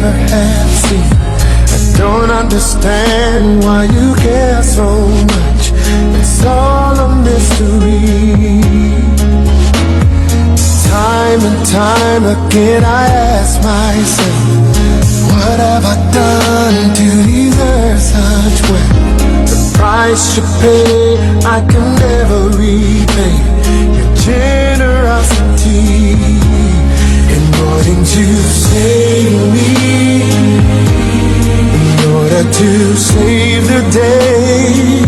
never have seen. I don't understand why you care so much. It's all a mystery. Time and time again I ask myself, what have I done to deserve such wealth? The price you pay I can never repay. Your generosity in wanting to save me, in order to save the day.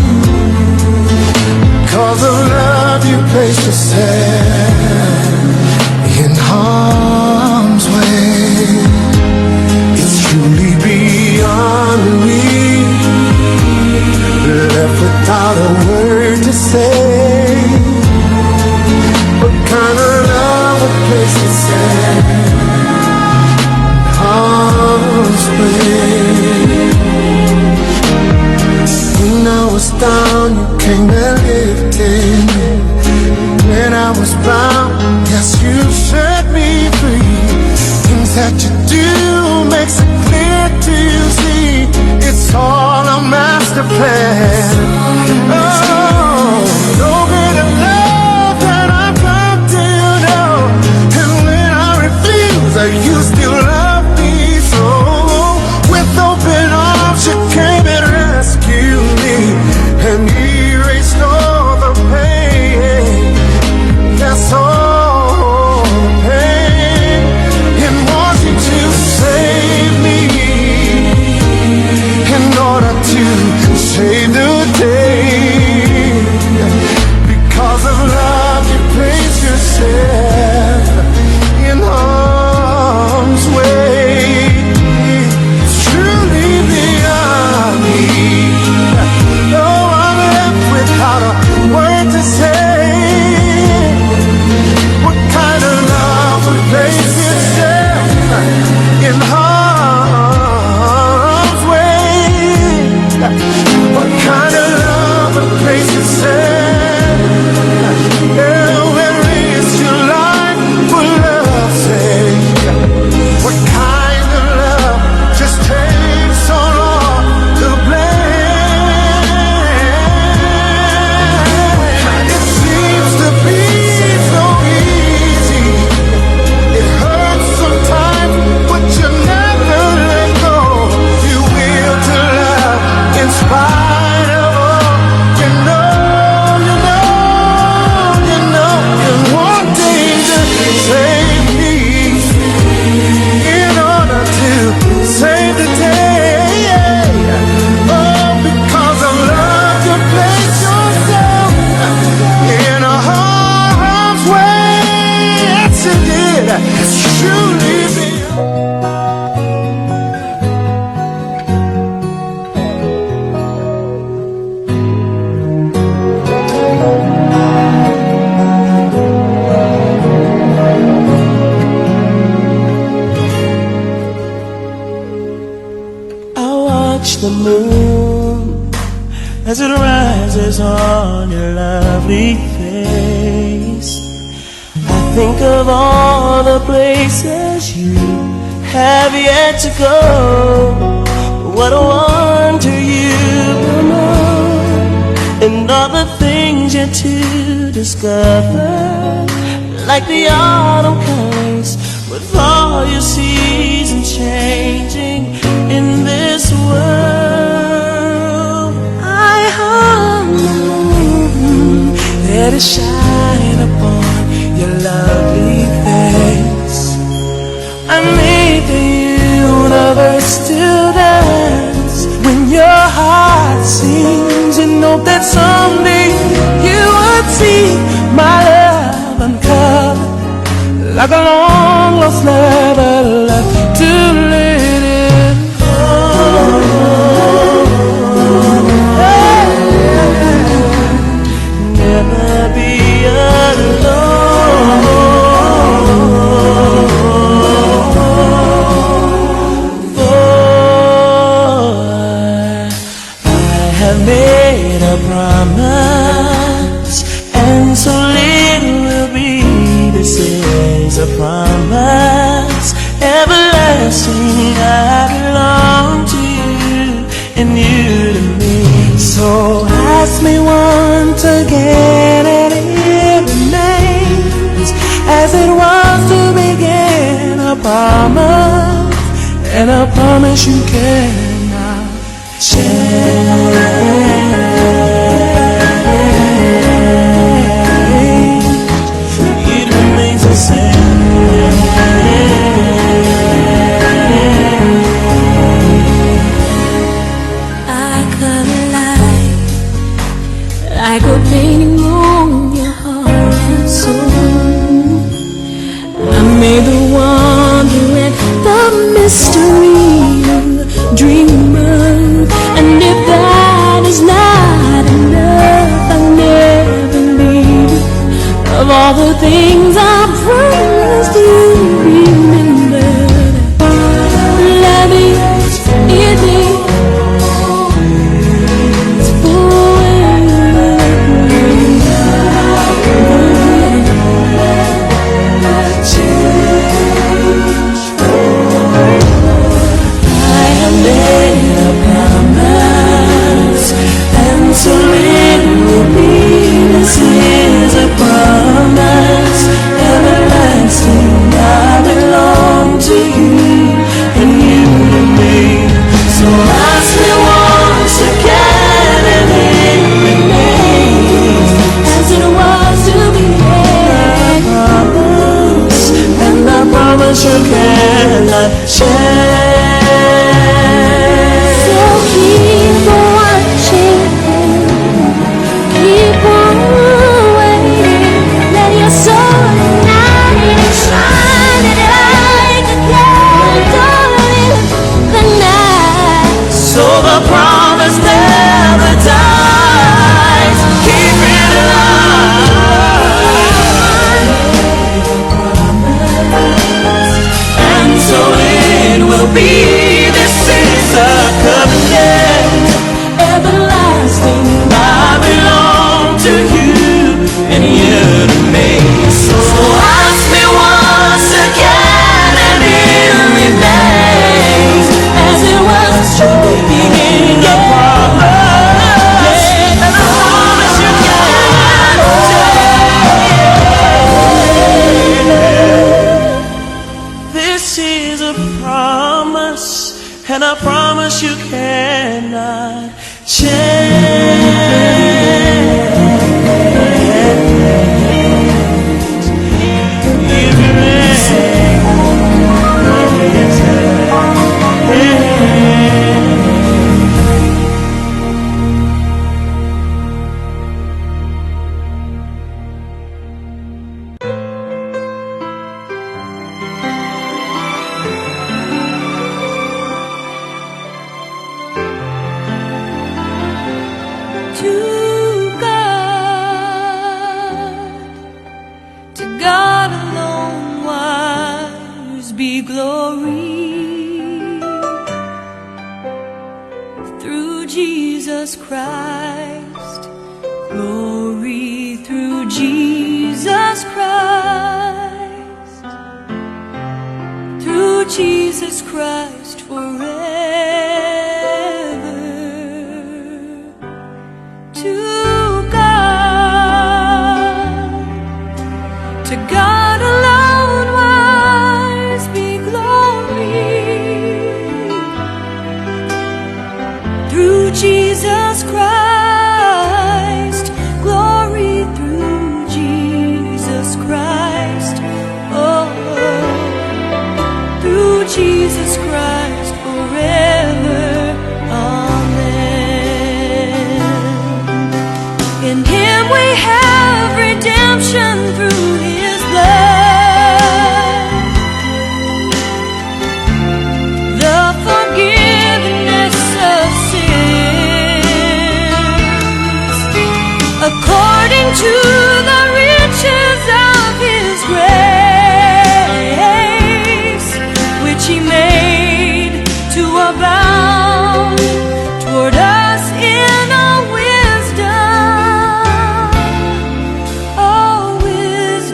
Cause of love you place yourself in harm's way. It's truly beyond me, left without a word to say. What kind of love would place yourself in harm's way? When I was down, you came and lifted me. When I was bound, yes, you set me free. Things that you do makes it clear to see. It's all a master plan. Oh, no greater love that I've come to know. And when I refuse, you still love me so. With open arms, you came and rescued me, and erased all the pain. That's all pain in wanting to save me, in order to save the day. Because of love, you place yourself in harm's way. It's truly beyond me. Oh, I'm left without a word to say. What kind of love would place yourself in harm's way? What kind of love would place yourself? Yeah, where is your life for love's sake? What kind of love just takes so long to blame? It seems to be so easy. It hurts sometimes, but you never let go. You will to love in spite of all. You you're wanting to save me, in order to save the day. Oh, because of love, you place yourself in a harm's way. Yes, you did. It's truly I watch the moon as it rises on your lovely face. I think of all the places you have yet to go. What a wonder you know, and all the things yet to discover. Like the autumn colors, with all your seasons changing in this world. I hung the moon, let it shine upon your lovely face. I made the universe to dance when your heart sings, and hope that someday you would see my love uncover, like a long lost lover left to let it fall. Never be alone. For I have made a promise, and so little will be. This is a promise everlasting. and I promise you cannot change. It remains the same. I come alive like a painting on your heart and soul. I made the wonder and the mystery dream of, and if that is not enough, I never need of all the things I promised you. Remember, love is in me. You cannot change. So keep on watching, keep on waiting. Let your soul ignite, shining like a candle in the night. So the promise never dies. Keep it alive. And so it will be. This is a covenant, everlasting. I belong to you, and you to me. So ask me once again, and it remains as it was true beginning. The promise, and the promise you cannot change. This is a promise, and I promise you cannot change. It remains. To God alone wise be glory through Jesus Christ. Glory through Jesus Christ. Through Jesus Christ forever. To God alone wise be glory through Jesus Christ. Glory through Jesus Christ. Oh, through Jesus Christ forever. Amen. In Him we have redemption through His blood, the forgiveness of sins, according to the riches of His grace, which He made to abound toward us in all wisdom. All wisdom.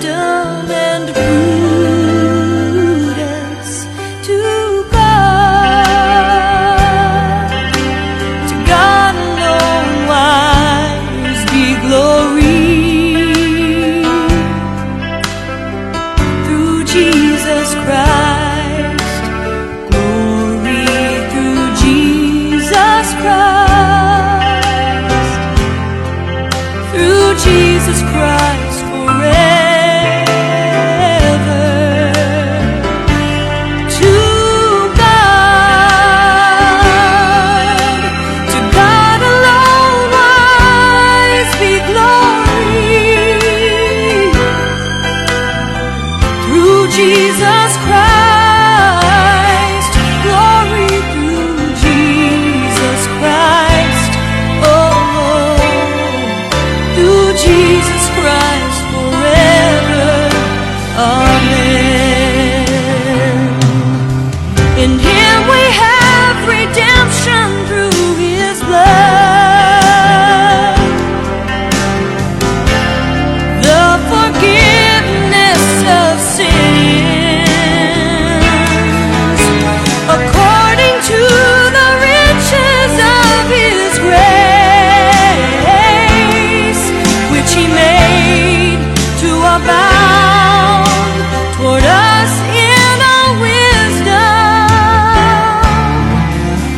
abound toward us in all wisdom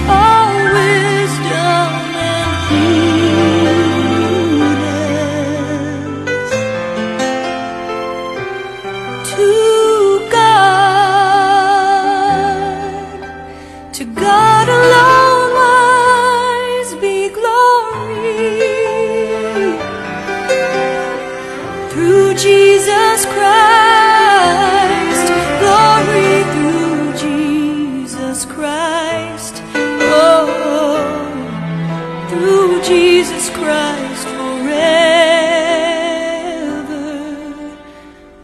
and prudence. To God alone wise be glory through Jesus Christ, glory through Jesus Christ, oh, through Jesus Christ forever.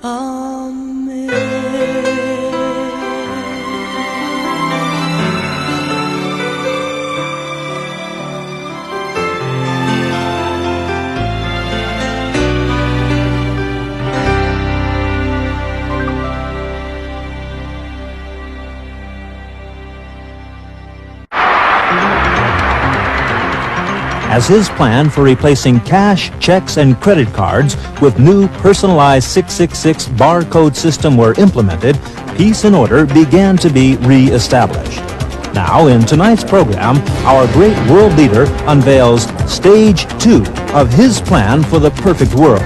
Amen. As his plan for replacing cash, checks, and credit cards with new personalized 666 barcode system were implemented, peace and order began to be re-established. Now, in tonight's program, our great world leader unveils Stage 2 of his plan for the perfect world.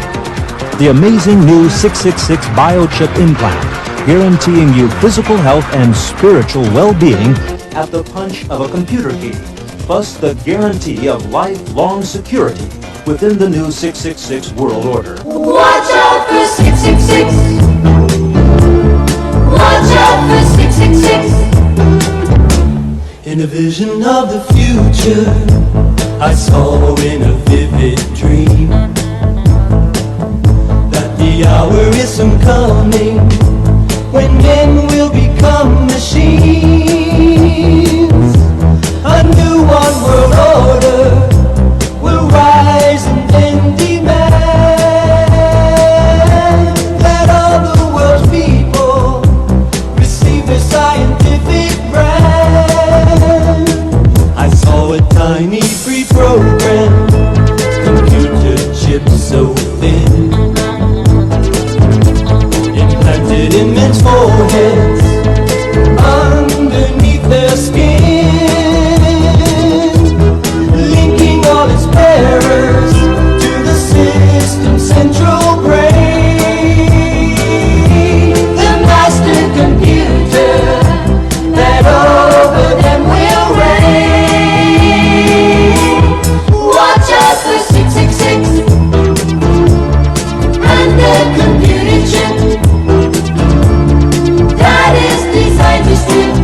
The amazing new 666 biochip implant, guaranteeing you physical health and spiritual well-being at the punch of a computer key, plus the guarantee of lifelong security within the new 666 world order. Watch out for 666. Watch out for 666. In a vision of the future, I saw in a vivid dream that the hour is soon coming when men will become machines. A new one world order will rise and then demand that all the world's people receive their scientific brand. I saw a tiny pre-programmed computer chip so thin, implanted in men's foreheads underneath their skin, errors to the system's central brain, the master computer that over them will reign. Watch out for 666 and the computer chip that is designed to strip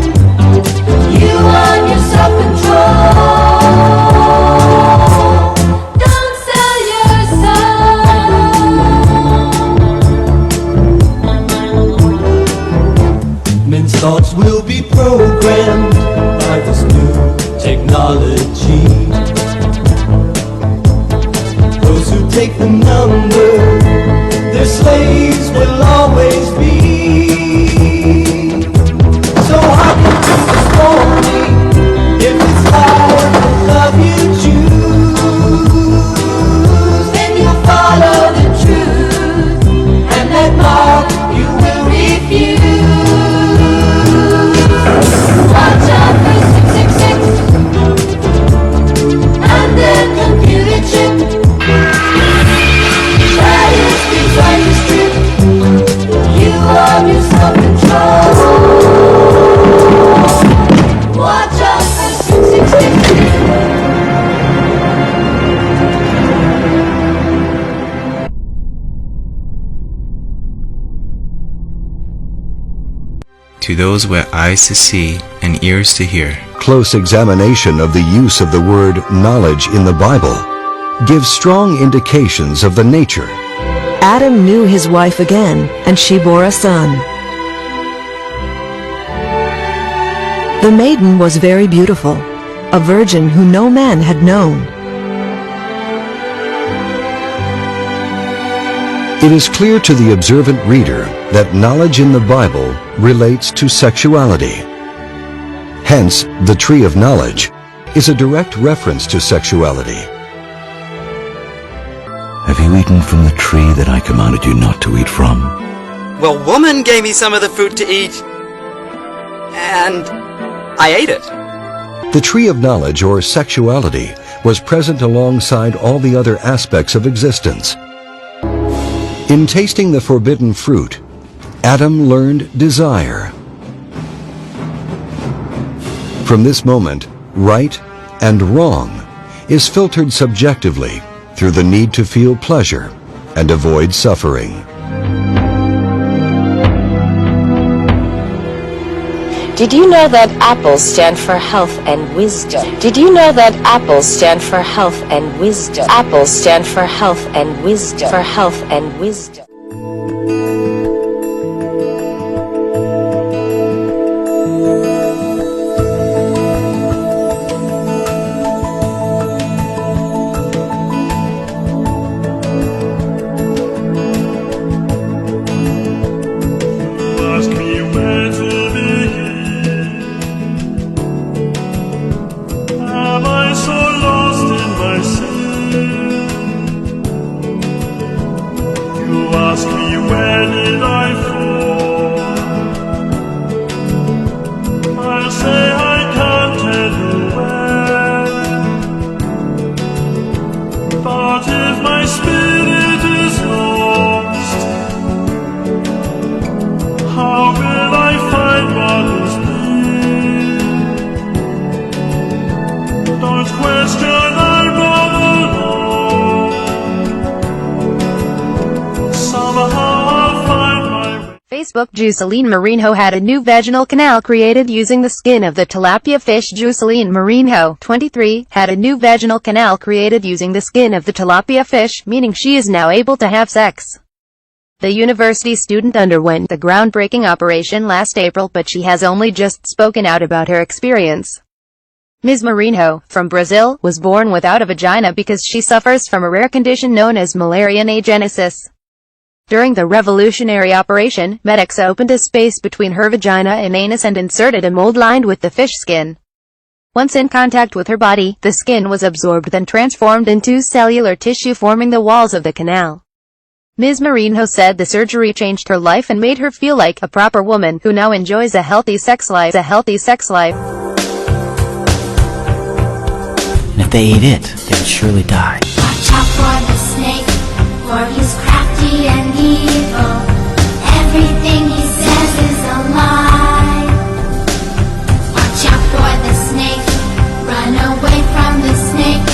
you on your self-control. Thoughts will be programmed by this new technology. Those who take the number, their slaves will always be. So hearken to this warning, if it's life and love you choose, then you'll follow the truth, and that mark you will refuse. Watch out for 666 and the computer chip that is designed to strip you of your self-control. Watch out for 666. To those with eyes to see and ears to hear. Close examination of the use of the word knowledge in the Bible gives strong indications of the nature. Adam knew his wife again, and she bore a son. The maiden was very beautiful, a virgin who no man had known. It is clear to the observant reader that knowledge in the Bible relates to sexuality. Hence, the tree of knowledge is a direct reference to sexuality. Have you eaten from the tree that I commanded you not to eat from? Well, woman gave me some of the fruit to eat, and I ate it. The tree of knowledge, or sexuality, was present alongside all the other aspects of existence. In tasting the forbidden fruit, Adam learned desire. From this moment, right and wrong is filtered subjectively through the need to feel pleasure and avoid suffering. Did you know that apples stand for health and wisdom? Did you know that apples stand for health and wisdom? Apples stand for health and wisdom. For health and wisdom. Facebook. Jocelyn Marinho had a new vaginal canal created using the skin of the tilapia fish. Jocelyn Marinho, 23, had a new vaginal canal created using the skin of the tilapia fish, meaning she is now able to have sex. The university student underwent the groundbreaking operation last April, but she has only just spoken out about her experience. Ms. Marinho, from Brazil, was born without a vagina because she suffers from a rare condition known as malarian agenesis. During the revolutionary operation, medics opened a space between her vagina and anus and inserted a mold lined with the fish skin. Once in contact with her body, the skin was absorbed then transformed into cellular tissue forming the walls of the canal. Ms. Marinho said the surgery changed her life and made her feel like a proper woman who now enjoys a healthy sex life. And if they ate it, they would surely die. Watch out for the snake, for he's crafty and evil. Everything he says is a lie. Watch out for the snake, run away from the snake.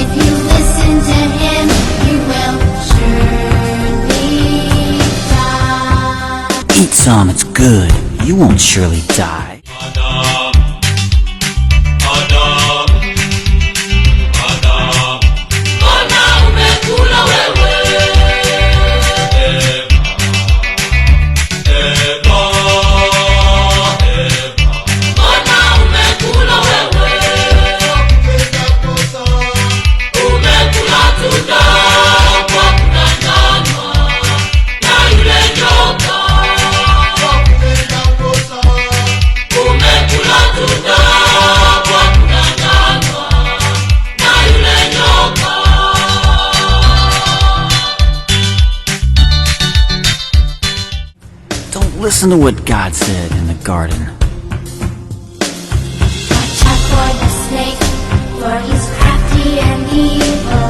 If you listen to him, you will surely die. Eat some, it's good. You won't surely die. Listen to what God said in the garden. Watch out for the snake, for he's crafty and evil.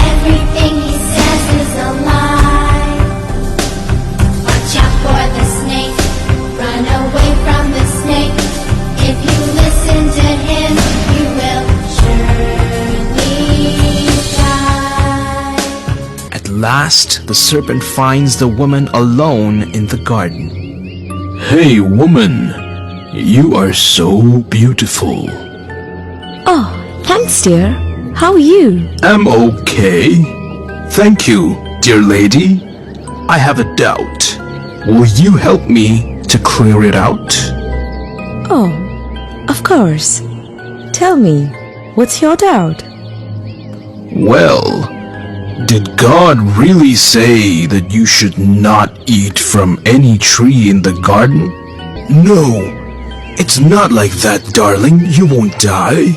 Everything he says is a lie. Watch out for the snake, run away from the snake. If you listen to him, you will surely die. At last, the serpent finds the woman alone in the garden. Hey, woman, you are so beautiful. Oh, thanks, dear. How are you? I'm okay. Thank you, dear lady. I have a doubt. Will you help me to clear it out? Oh, of course. Tell me, what's your doubt? Well, did God really say that you should not eat from any tree in the garden? No, it's not like that, darling. You won't die.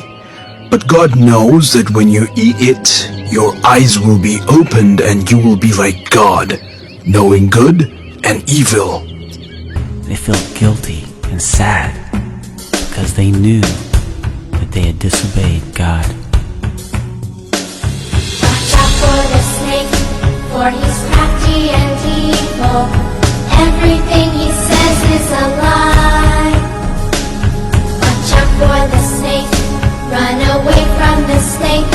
But God knows that when you eat it, your eyes will be opened and you will be like God, knowing good and evil. They felt guilty and sad because they knew that they had disobeyed God. Watch out for the snake, for he's crafty and evil. Everything he says is a lie. Watch out for the snake, run away from the snake.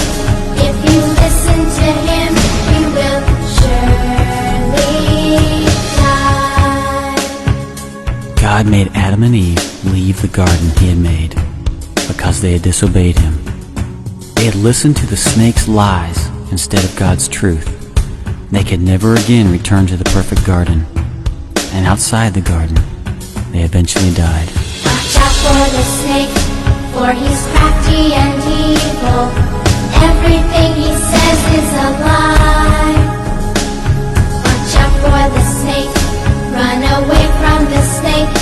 If you listen to him, you will surely die. God made Adam and Eve leave the garden he had made because they had disobeyed him. They had listened to the snake's lies instead of God's truth. They could never again return to the perfect garden. And outside the garden, they eventually died. Watch out for the snake, for he's crafty and evil. Everything he says is a lie. Watch out for the snake, run away from the snake.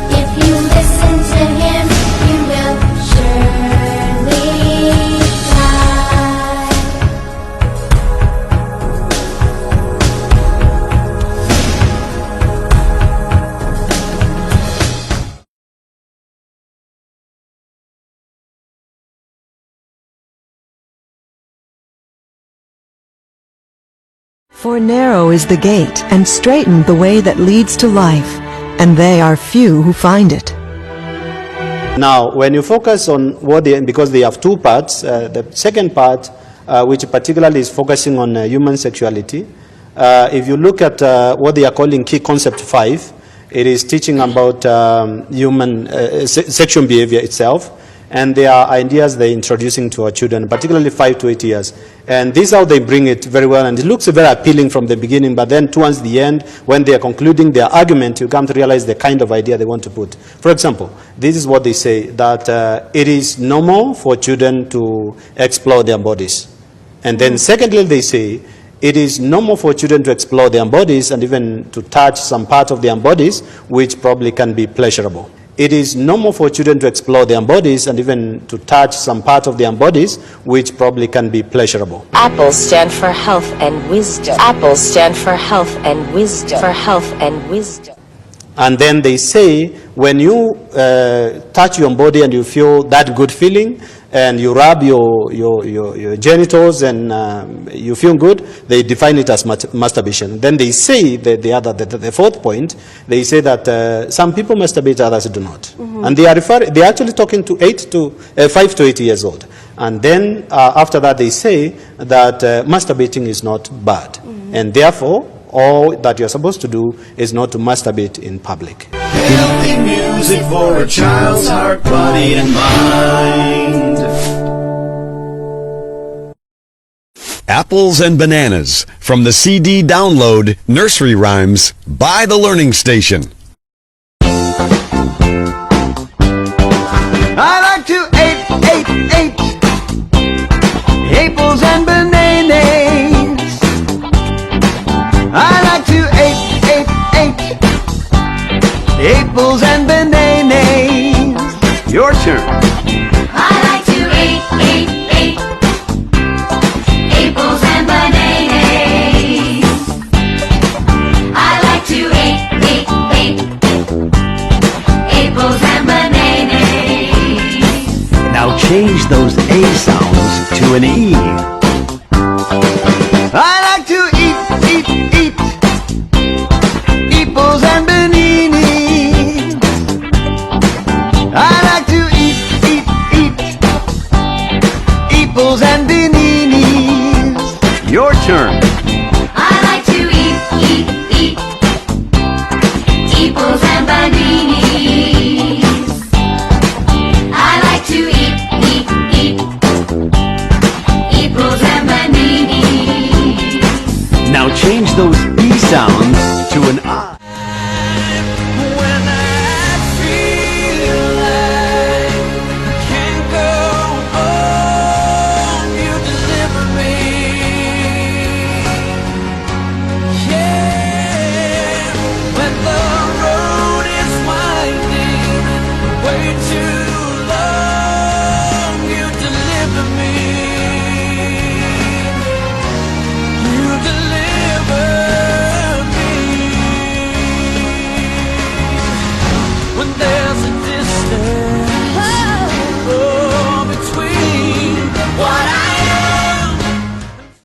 If you listen to him, you will surely die. For narrow is the gate, and straitened the way that leads to life, and they are few who find it. Now, when you focus on what because they have two parts, the second part, which particularly is focusing on human sexuality, if you look at what they are calling key concept 5, it is teaching about human sexual behavior itself, and there are ideas they're introducing to our children, particularly 5 to 8 years. And this is how they bring it very well, and it looks very appealing from the beginning, but then towards the end, when they are concluding their argument, you come to realize the kind of idea they want to put. For example, this is what they say, that it is normal for children to explore their bodies. And then secondly, they say, it is normal for children to explore their bodies and even to touch some part of their bodies, which probably can be pleasurable. It is normal for children to explore their bodies and even to touch some part of their bodies, which probably can be pleasurable. Apples stand for health and wisdom. Apples stand for health and wisdom. For health and wisdom. And then they say, when you touch your body and you feel that good feeling, and you rub your genitals and you feel good, they define it as masturbation. Then they say, the fourth point, they say that some people masturbate, others do not. Mm-hmm. And they are actually talking to 5 to 8 years old. And then after that they say that masturbating is not bad. Mm-hmm. And therefore, all that you're supposed to do is not to masturbate in public. Healthy music for a child's heart, body, and mind. Apples and Bananas from the CD download Nursery Rhymes by The Learning Station. I like to eat apples and bananas. I like to eat apples and bananas. Your turn. I like to eat apples and bananas. I like to eat apples and bananas. Now change those A sounds to an E. I like to eat apples and bananas. I like to eat apples and bananas. Your turn. I like to eat apples and bananas. I like to eat apples and bananas. Now change those E sounds to an I.